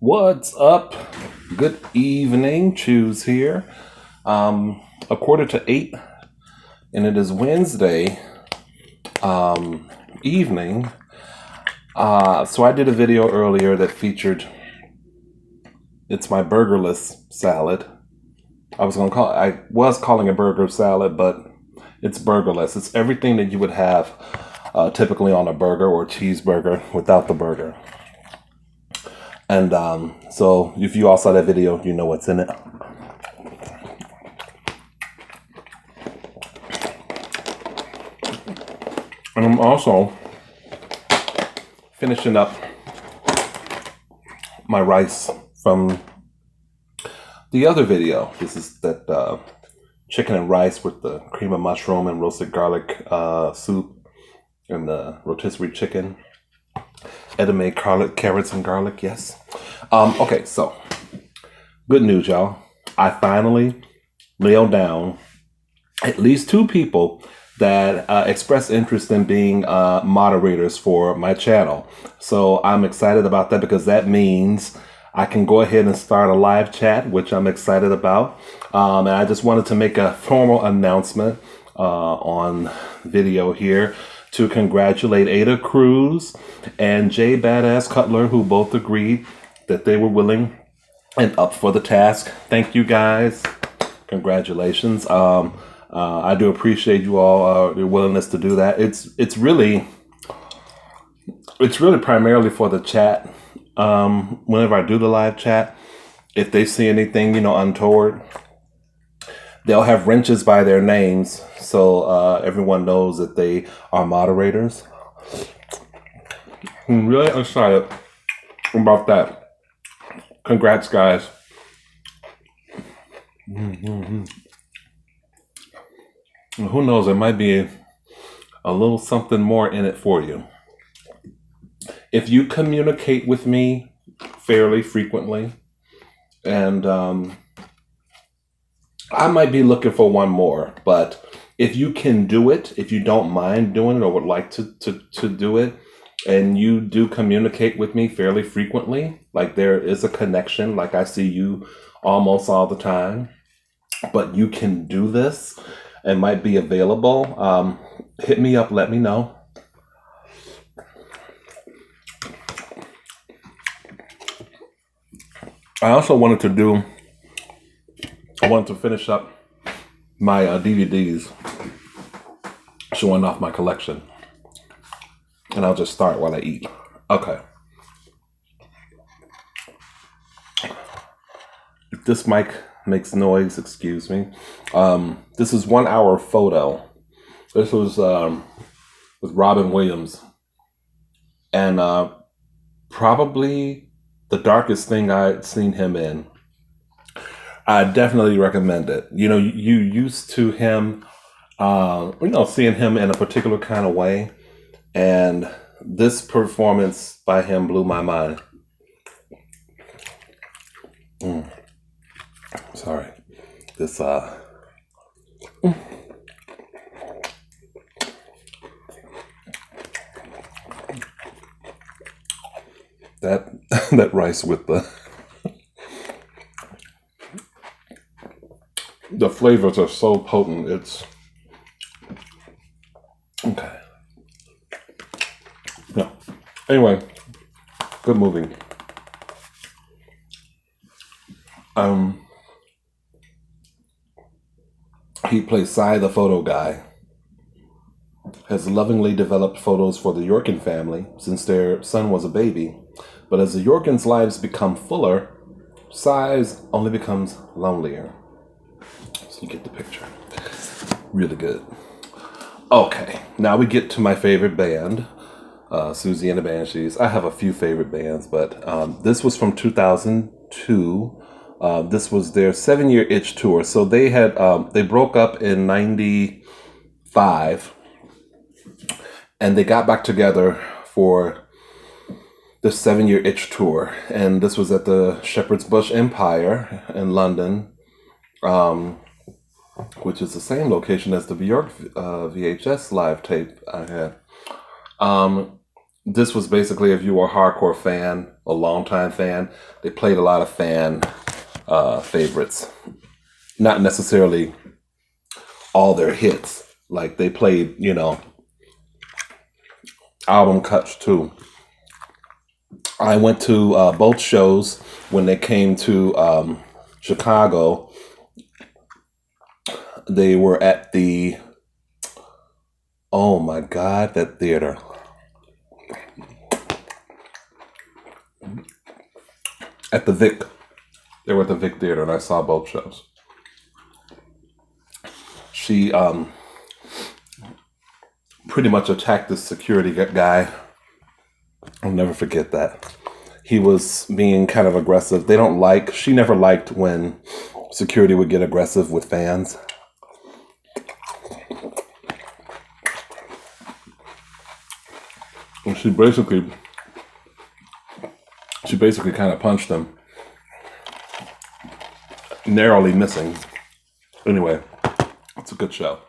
What's up? Good evening. Choose here. A quarter to 8, and it is Wednesday evening. So I did a video earlier that featured it's my burgerless salad. I was calling it burger salad, but it's burgerless. It's everything that you would have typically on a burger or cheeseburger without the burger. And so if you all saw that video, you know what's in it. And I'm also finishing up my rice from the other video. This is that chicken and rice with the cream of mushroom and roasted garlic soup and the rotisserie chicken. Edamame, carrots, and garlic, yes. Okay, so good news, y'all. I finally nailed down at least 2 people that expressed interest in being moderators for my channel. So I'm excited about that because that means I can go ahead and start a live chat, which I'm excited about. And I just wanted to make a formal announcement on video here to congratulate Ada Cruz and Jay Badass Cutler, who both agreed that they were willing and up for the task. Thank you guys. Congratulations. I do appreciate you all your willingness to do that. It's really primarily for the chat. Whenever I do the live chat, if they see anything untoward, they'll have wrenches by their names, so everyone knows that they are moderators. I'm really excited about that. Congrats, guys. Who knows, there might be a little something more in it for you. If you communicate with me fairly frequently, and I might be looking for one more, but if you can do it, if you don't mind doing it or would like to do it, and you do communicate with me fairly frequently, like there is a connection, like I see you almost all the time, but you can do this and might be available, hit me up, let me know. I also wanted to finish up my DVDs, showing off my collection. And I'll just start while I eat. Okay. If this mic makes noise, excuse me. This is 1 hour photo. This was with Robin Williams. And probably the darkest thing I'd seen him in. I definitely recommend it. You used to him, seeing him in a particular kind of way. And this performance by him blew my mind. Sorry. This, that rice with the flavors are so potent. It's okay. No. Anyway, good movie. He plays Cy, the photo guy. Has lovingly developed photos for the Yorkin family since their son was a baby. But as the Yorkins' lives become fuller, Cy's only becomes lonelier. So you get the picture. Really good. Okay, now we get to my favorite band, Susie and the Banshees. I have a few favorite bands, but this was from 2002. This was their 7-year Itch tour. So they had they broke up in 95, and they got back together for the 7-year Itch tour. And this was at the Shepherd's Bush Empire in London, which is the same location as the Bjork VHS live tape I had. this was basically if you were a hardcore fan, a longtime fan, they played a lot of fan favorites. Not necessarily all their hits. Like they played, album cuts too. I went to both shows when they came to Chicago. They were at the, oh my God, that theater. At the Vic. They were at the Vic Theater and I saw both shows. She pretty much attacked this security guy. I'll never forget that. He was being kind of aggressive. She never liked when security would get aggressive with fans. And she basically kind of punched him, narrowly missing. Anyway, it's a good show.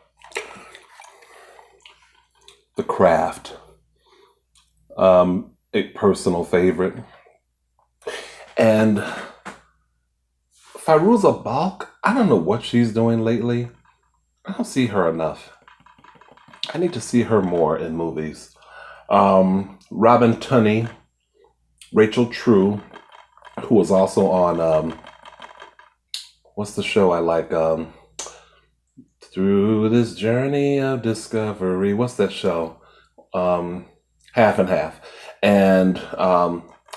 The Craft, a personal favorite. And Fairuza Balk, I don't know what she's doing lately. I don't see her enough. I need to see her more in movies. Robin Tunney, Rachel True, who was also on, what's the show I like? Through this journey of discovery. What's that show? Half and Half. And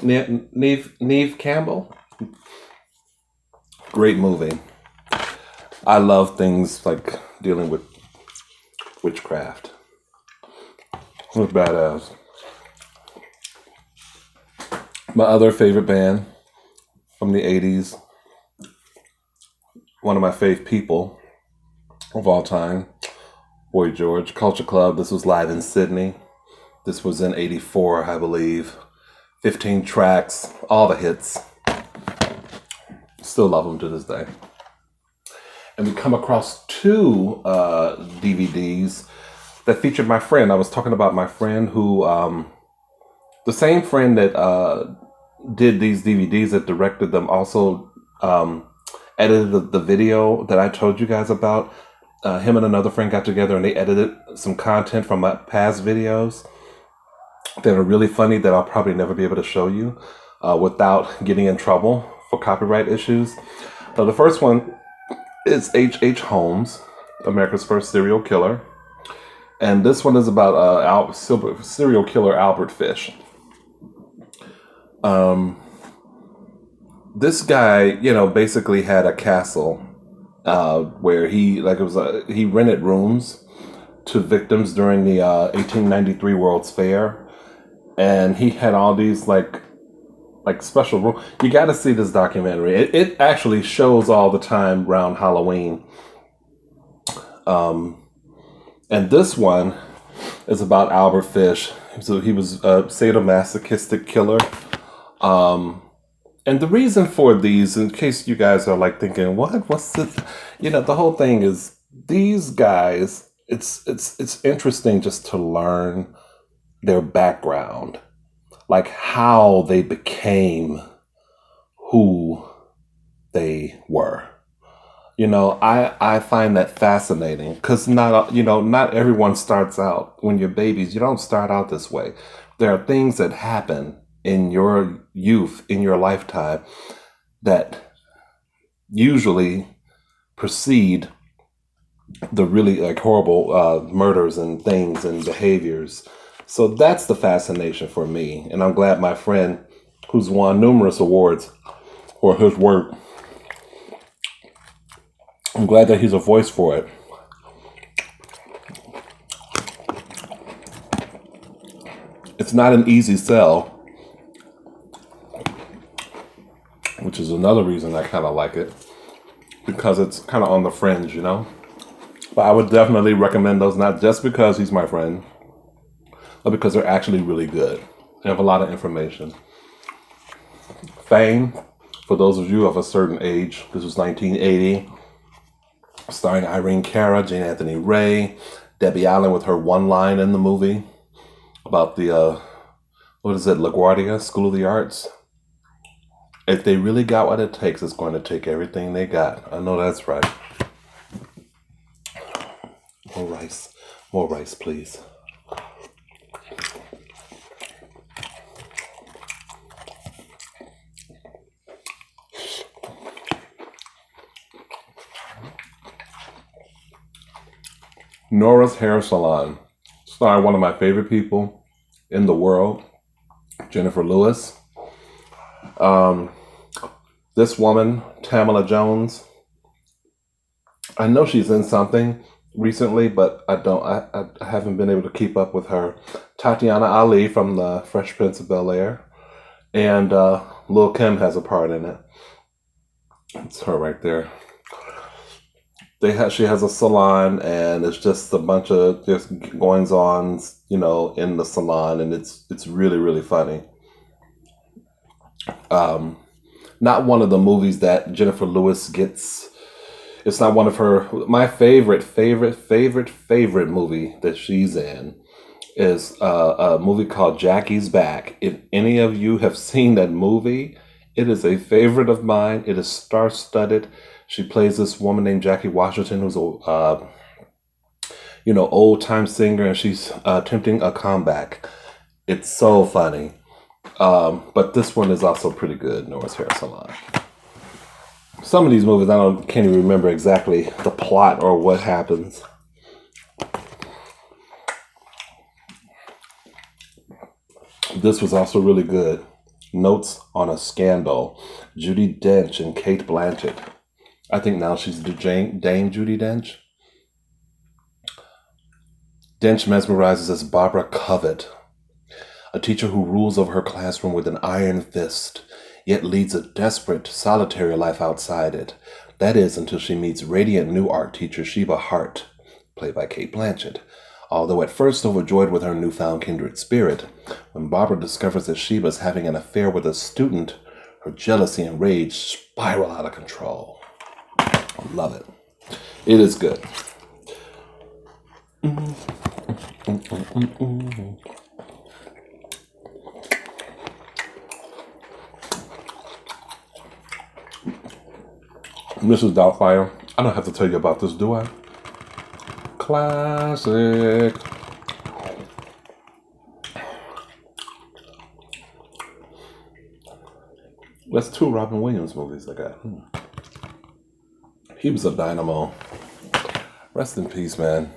Neve Campbell. Great movie. I love things like dealing with witchcraft. Look badass. My other favorite band from the 80s, one of my fave people of all time, Boy George, Culture Club. This was live in Sydney. This was in 84, I believe. 15 tracks, all the hits. Still love them to this day. And we come across two DVDs that featured my friend. I was talking about my friend who, the same friend that did these DVDs, that directed them, also edited the video that I told you guys about. Him and another friend got together and they edited some content from my past videos that are really funny that I'll probably never be able to show you without getting in trouble for copyright issues. The first one is H.H. Holmes, America's First Serial Killer. And this one is about serial killer Albert Fish. This guy, basically had a castle where he rented rooms to victims during the 1893 World's Fair, and he had all these like special rooms. You got to see this documentary. It actually shows all the time around Halloween. And this one is about Albert Fish. So he was a sadomasochistic killer. And the reason for these, in case you guys are like thinking, what's this? The whole thing is these guys, it's interesting just to learn their background, like how they became who they were. I find that fascinating because not everyone starts out when you're babies. You don't start out this way. There are things that happen in your youth, in your lifetime, that usually precede the really horrible murders and things and behaviors. So that's the fascination for me. And I'm glad my friend, who's won numerous awards for his work, I'm glad that he's a voice for it. It's not an easy sell, which is another reason I kind of like it, because it's kind of on the fringe, But I would definitely recommend those, not just because he's my friend, but because they're actually really good. They have a lot of information. Fame, for those of you of a certain age, this was 1980. Starring Irene Cara, Jane Anthony Ray, Debbie Allen with her one line in the movie about the what is it, LaGuardia School of the Arts. If they really got what it takes, it's going to take everything they got. I know that's right. More rice, please. Nora's Hair Salon, starring one of my favorite people in the world, Jennifer Lewis. This woman, Tamala Jones, I know she's in something recently, but I haven't been able to keep up with her. Tatiana Ali from the Fresh Prince of Bel-Air, and Lil' Kim has a part in it. It's her right there. She has a salon, and it's just a bunch of just goings on, in the salon, and it's really, really funny. Not one of the movies that Jennifer Lewis gets. It's not one of my favorite movie that she's in is a movie called Jackie's Back. If any of you have seen that movie, it is a favorite of mine. It is star-studded. She plays this woman named Jackie Washington, who's a old-time singer, and she's attempting a comeback. It's so funny. But this one is also pretty good, Nora's Hair Salon. Some of these movies, can't even remember exactly the plot or what happens. This was also really good. Notes on a Scandal. Judi Dench and Cate Blanchett. I think now she's the Dame Judi Dench. Dench mesmerizes as Barbara Covett, a teacher who rules over her classroom with an iron fist, yet leads a desperate, solitary life outside it. That is until she meets radiant new art teacher Sheba Hart, played by Cate Blanchett. Although at first overjoyed with her newfound kindred spirit, when Barbara discovers that Sheba is having an affair with a student, her jealousy and rage spiral out of control. I love it. It is good. Mrs. Doubtfire. I don't have to tell you about this, do I? Classic. That's 2 Robin Williams movies I got. He was a dynamo. Rest in peace, man.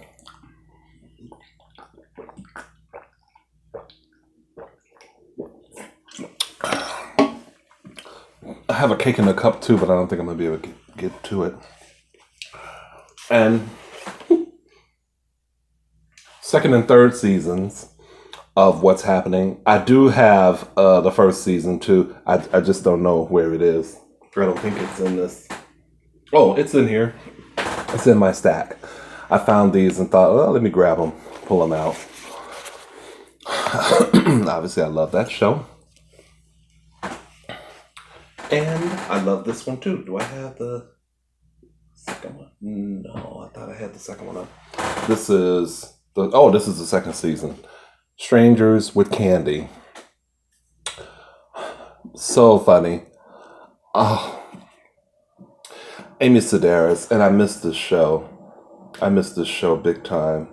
I have a cake in a cup too, but I don't think I'm going to be able to get to it. And second and third seasons of What's Happening. I do have the first season too. I just don't know where it is. I don't think it's in this. Oh, it's in here. It's in my stack. I found these and thought, oh, let me grab them, pull them out. Obviously, I love that show. And I love this one too. Do I have the second one? No, I thought I had the second one up. This is the second season. Strangers with Candy. So funny. Oh, Amy Sedaris, and I miss this show. I miss this show big time.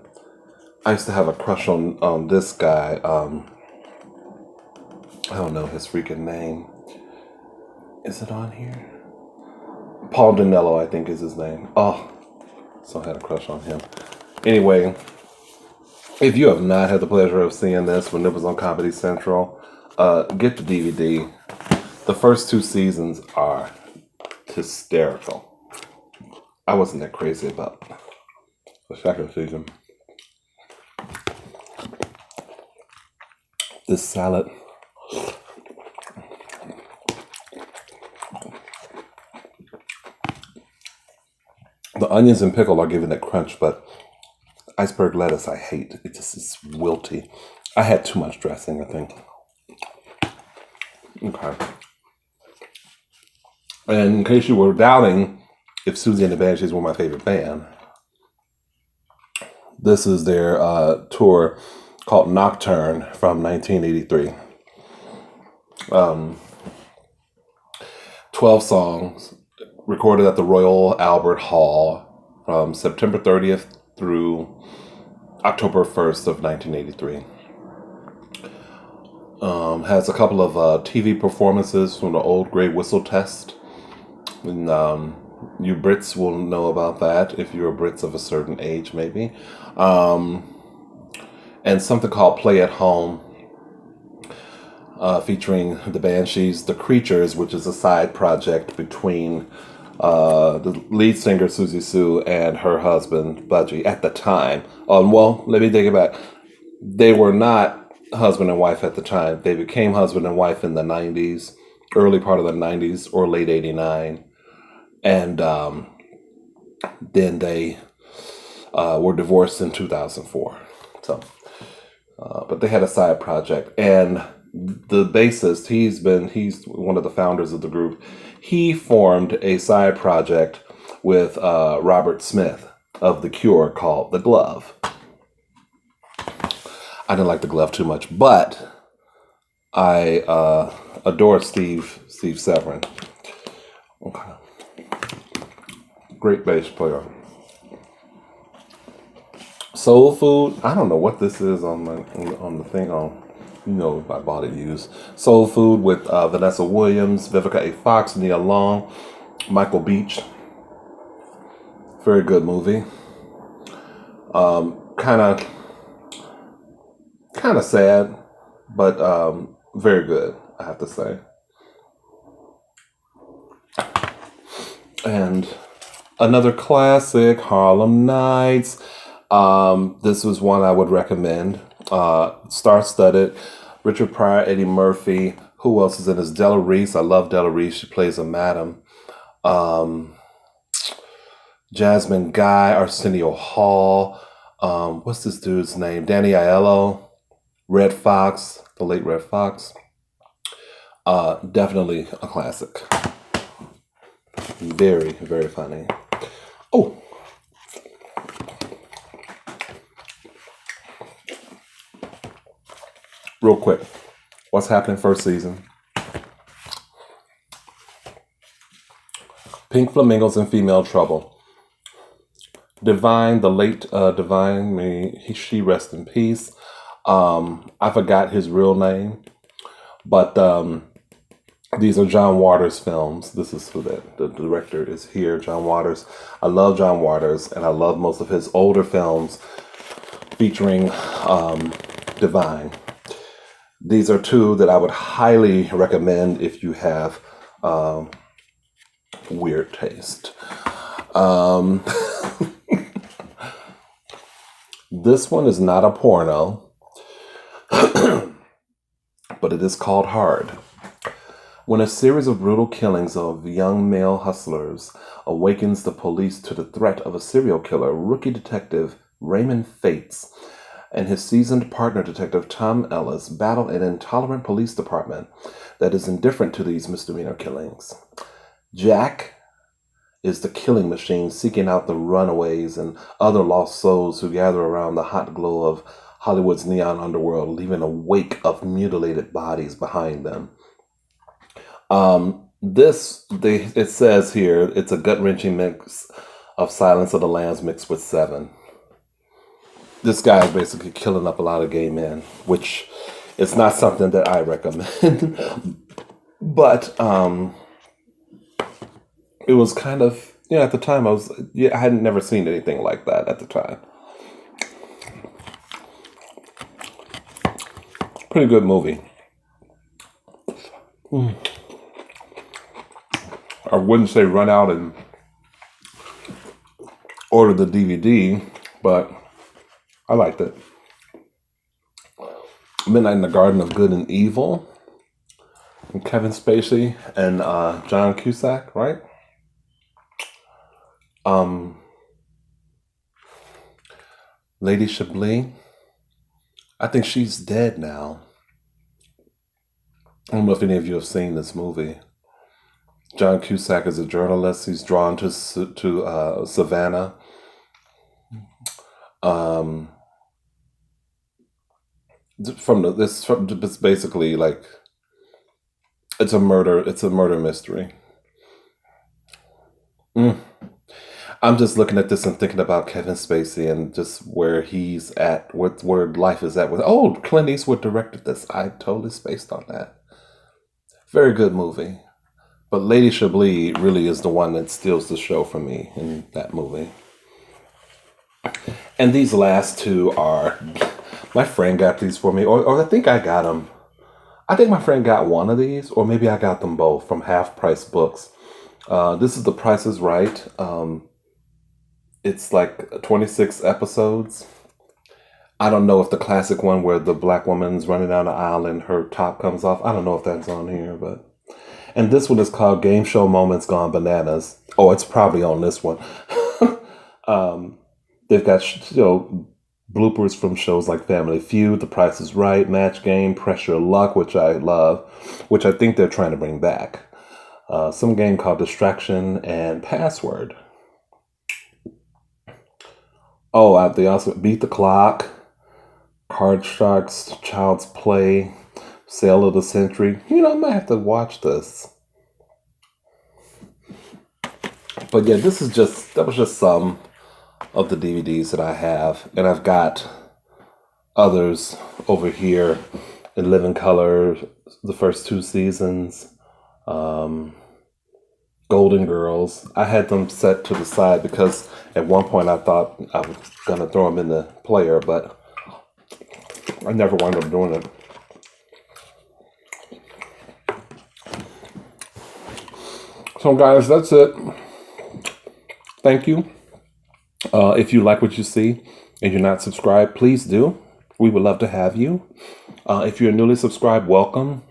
I used to have a crush on this guy. I don't know his freaking name. Is it on here? Paul Danello, I think is his name. Oh, so I had a crush on him. Anyway, if you have not had the pleasure of seeing this when it was on Comedy Central, get the DVD. The first 2 seasons are hysterical. I wasn't that crazy about the second season. This salad. The onions and pickle are giving it crunch, but iceberg lettuce I hate. It just is wilty. I had too much dressing, I think. Okay. And in case you were doubting if Susie and the Banshees were my favorite band, this is their tour called Nocturne from 1983. Um, 12 songs recorded at the Royal Albert Hall from September 30th through October 1st of 1983. Has a couple of TV performances from the Old Grey Whistle Test. And you Brits will know about that if you're Brits of a certain age, maybe. And something called Play at Home, featuring the Banshees, The Creatures, which is a side project between the lead singer Susie Sue and her husband Budgie at the time. Well, let me take it back. They were not husband and wife at the time. They became husband and wife in the 90s, early part of the 90s or late 89. And then they were divorced in 2004. So, but they had a side project. And the bassist, he's one of the founders of the group. He formed a side project with Robert Smith of The Cure called The Glove. I didn't like The Glove too much, but I adore Steve Severin. Okay. Great bass player. Soul Food. I don't know what this is on the thing on. You know my body use. Soul Food with Vanessa Williams, Vivica A. Fox, Nia Long, Michael Beach. Very good movie. Kind of sad, but very good, I have to say. And another classic, Harlem Nights. This was one I would recommend. Star-studded. Richard Pryor, Eddie Murphy. Who else is in this? Della Reese. I love Della Reese. She plays a madam. Jasmine Guy, Arsenio Hall. What's this dude's name? Danny Aiello. Red Fox, the late Red Fox. Definitely a classic. Very, very funny. Oh. Real quick. What's happening first season? Pink Flamingos and Female Trouble. Divine, the late Divine, she rest in peace. I forgot his real name, but these are John Waters films. This is who the director is here, John Waters. I love John Waters, and I love most of his older films featuring Divine. These are two that I would highly recommend if you have weird taste. This one is not a porno, but it is called Hard. When a series of brutal killings of young male hustlers awakens the police to the threat of a serial killer, rookie detective Raymond Fates and his seasoned partner detective Tom Ellis battle an intolerant police department that is indifferent to these misdemeanor killings. Jack is the killing machine seeking out the runaways and other lost souls who gather around the hot glow of Hollywood's neon underworld, leaving a wake of mutilated bodies behind them. It says here, it's a gut-wrenching mix of Silence of the Lambs mixed with Seven. This guy is basically killing up a lot of gay men, which is not something that I recommend. But it was kind of, at the time I hadn't never seen anything like that at the time. Pretty good movie. I wouldn't say run out and order the DVD, but I liked it. Midnight in the Garden of Good and Evil. And Kevin Spacey and John Cusack, right? Lady Chablis. I think she's dead now. I don't know if any of you have seen this movie. John Cusack is a journalist. He's drawn to Savannah. It's basically like It's a murder. It's a murder mystery. Mm. I'm just looking at this and thinking about Kevin Spacey and just where he's at, where life is at. With Clint Eastwood directed this. I totally spaced on that. Very good movie. But Lady Chablis really is the one that steals the show for me in that movie. And these last two are, my friend got these for me, or I think I got them. I think my friend got one of these, or maybe I got them both from Half Price Books. This is The Price is Right. It's like 26 episodes. I don't know if the classic one where the black woman's running down the aisle and her top comes off. I don't know if that's on here, but. And this one is called Game Show Moments Gone Bananas. Oh, it's probably on this one. They've got bloopers from shows like Family Feud, The Price is Right, Match Game, Pressure Luck, which I love, which I think they're trying to bring back. Some game called Distraction and Password. Oh, they also Beat the Clock, Card Sharks, Child's Play, Sale of the Century. I might have to watch this. But yeah, that was just some of the DVDs that I have. And I've got others over here in living color, the first two seasons, Golden Girls. I had them set to the side because at one point I thought I was going to throw them in the player, but I never wound up doing it. So guys, that's it. Thank you. If you like what you see and you're not subscribed, please do. We would love to have you. If you're newly subscribed, welcome.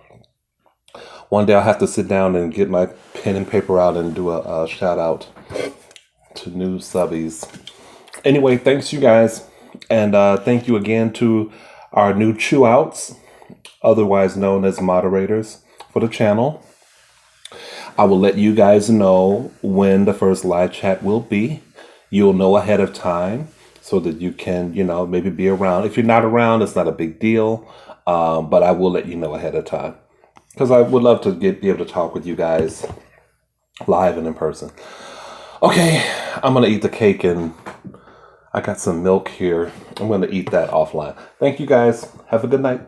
One day I'll have to sit down and get my pen and paper out and do a shout out to new subbies. Anyway, thanks you guys. And thank you again to our new chew outs, otherwise known as moderators for the channel. I will let you guys know when the first live chat will be. You'll know ahead of time so that you can, maybe be around. If you're not around, it's not a big deal. But I will let you know ahead of time because I would love to be able to talk with you guys live and in person. Okay, I'm going to eat the cake and I got some milk here. I'm going to eat that offline. Thank you guys. Have a good night.